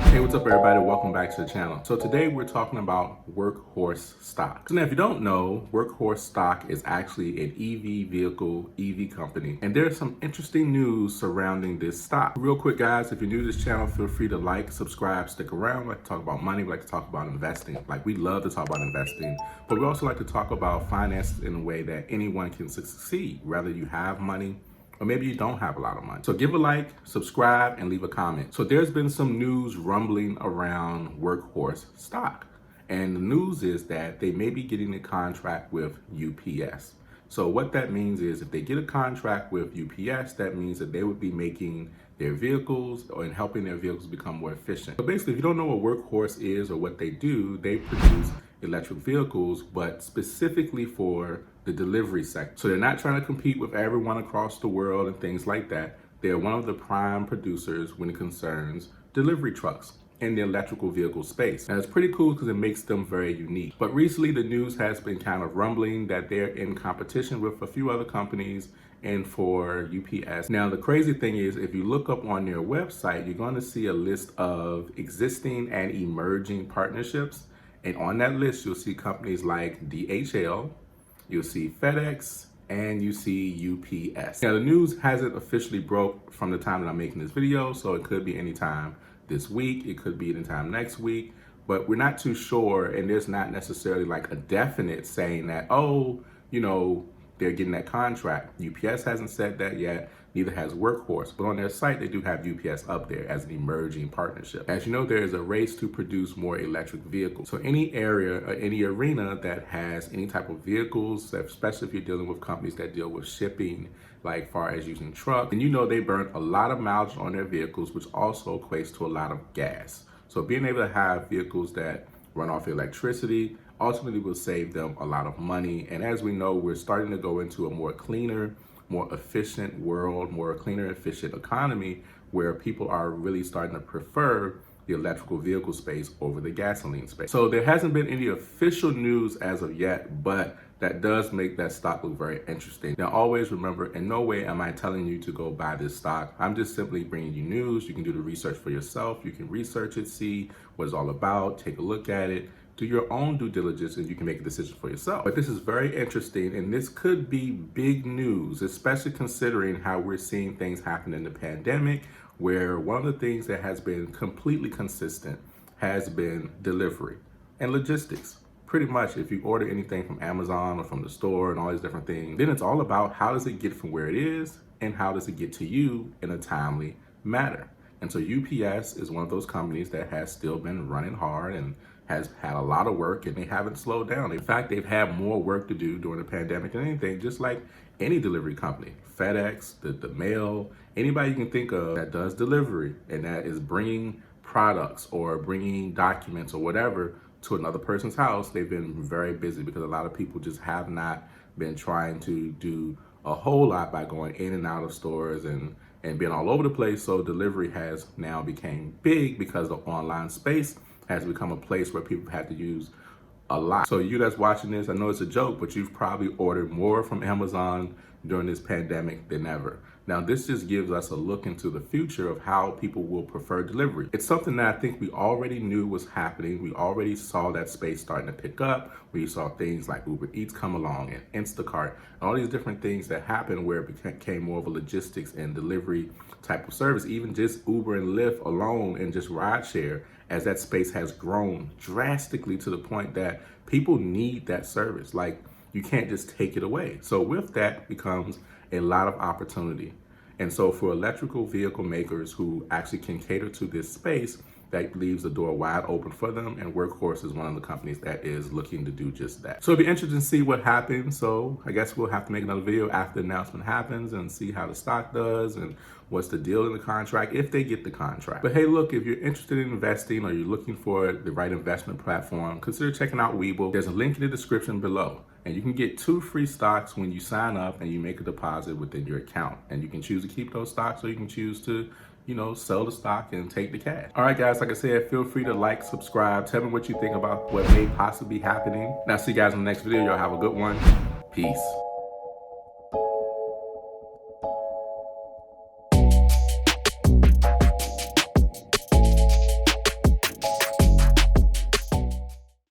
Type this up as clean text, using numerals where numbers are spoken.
Hey, what's up everybody? Welcome back to the channel. So today we're talking about WorkHorse stock. So now if you don't know, WorkHorse stock is actually an EV vehicle, EV company. And there's some interesting news surrounding this stock. Real quick guys, if you're new to this channel, feel free to like, subscribe, stick around. We like to talk about money, we like to talk about investing. Like we love to talk about investing, but we also like to talk about finance in a way that anyone can succeed, whether you have money or maybe you don't have a lot of money. So give a like, subscribe, and leave a comment. So there's been some news rumbling around WorkHorse stock. And the news is that they may be getting a contract with UPS. So what that means is if they get a contract with UPS, that means that they would be making their vehicles and helping their vehicles become more efficient. So basically, if you don't know what WorkHorse is or what they do, they produce electric vehicles, but specifically for the delivery sector. So they're not trying to compete with everyone across the world and things like that. They're one of the prime producers when it concerns delivery trucks in the electrical vehicle space. Now it's pretty cool because it makes them very unique. But recently the news has been kind of rumbling that they're in competition with a few other companies and for UPS. Now the crazy thing is if you look up on their website, you're going to see a list of existing and emerging partnerships. And on that list, you'll see companies like DHL, you'll see FedEx, and you see UPS. Now the news hasn't officially broke from the time that I'm making this video, so it could be anytime this week, it could be anytime next week, but we're not too sure, and there's not necessarily like a definite saying that, oh, you know, they're getting that contract. UPS hasn't said that yet, neither has WorkHorse, but on their site, they do have UPS up there as an emerging partnership. As you know, there is a race to produce more electric vehicles. So any area or any arena that has any type of vehicles, especially if you're dealing with companies that deal with shipping, like far as using trucks, and you know they burn a lot of mileage on their vehicles, which also equates to a lot of gas. So being able to have vehicles that run off electricity ultimately will save them a lot of money. And as we know, we're starting to go into a more cleaner, more efficient world, more cleaner, efficient economy where people are really starting to prefer the electrical vehicle space over the gasoline space. So there hasn't been any official news as of yet, but that does make that stock look very interesting. Now, always remember, in no way am I telling you to go buy this stock. I'm just simply bringing you news. You can do the research for yourself. You can research it, see what it's all about, take a look at it, do your own due diligence, and you can make a decision for yourself. But this is very interesting, and this could be big news, especially considering how we're seeing things happen in the pandemic, where one of the things that has been completely consistent has been delivery and logistics. Pretty much if you order anything from Amazon or from the store and all these different things, then it's all about how does it get from where it is and how does it get to you in a timely manner. And so UPS is one of those companies that has still been running hard and has had a lot of work, and they haven't slowed down. In fact, they've had more work to do during the pandemic than anything, just like any delivery company. FedEx, the mail, anybody you can think of that does delivery and that is bringing products or bringing documents or whatever to another person's house, they've been very busy because a lot of people just have not been trying to do a whole lot by going in and out of stores and being all over the place. So delivery has now became big because the online space has become a place where people had to use a lot. So you that's watching this, I know it's a joke, but you've probably ordered more from Amazon during this pandemic than ever. Now, this just gives us a look into the future of how people will prefer delivery. It's something that I think we already knew was happening. We already saw that space starting to pick up. We saw things like Uber Eats come along and Instacart, and all these different things that happened where it became more of a logistics and delivery type of service. Even just Uber and Lyft alone and just rideshare, as that space has grown drastically to the point that people need that service. Like, you can't just take it away. So with that becomes a lot of opportunity. And so for electrical vehicle makers who actually can cater to this space, that leaves the door wide open for them, and WorkHorse is one of the companies that is looking to do just that. So it'll be interesting to see what happens. So I guess we'll have to make another video after the announcement happens and see how the stock does and what's the deal in the contract, if they get the contract. But hey, look, if you're interested in investing or you're looking for the right investment platform, consider checking out Webull. There's a link in the description below, and you can get 2 free stocks when you sign up and you make a deposit within your account. And you can choose to keep those stocks, or you can choose to, you know, sell the stock and take the cash. All right, guys, like I said, feel free to like, subscribe, tell me what you think about what may possibly be happening. And I'll see you guys in the next video. Y'all have a good one. Peace.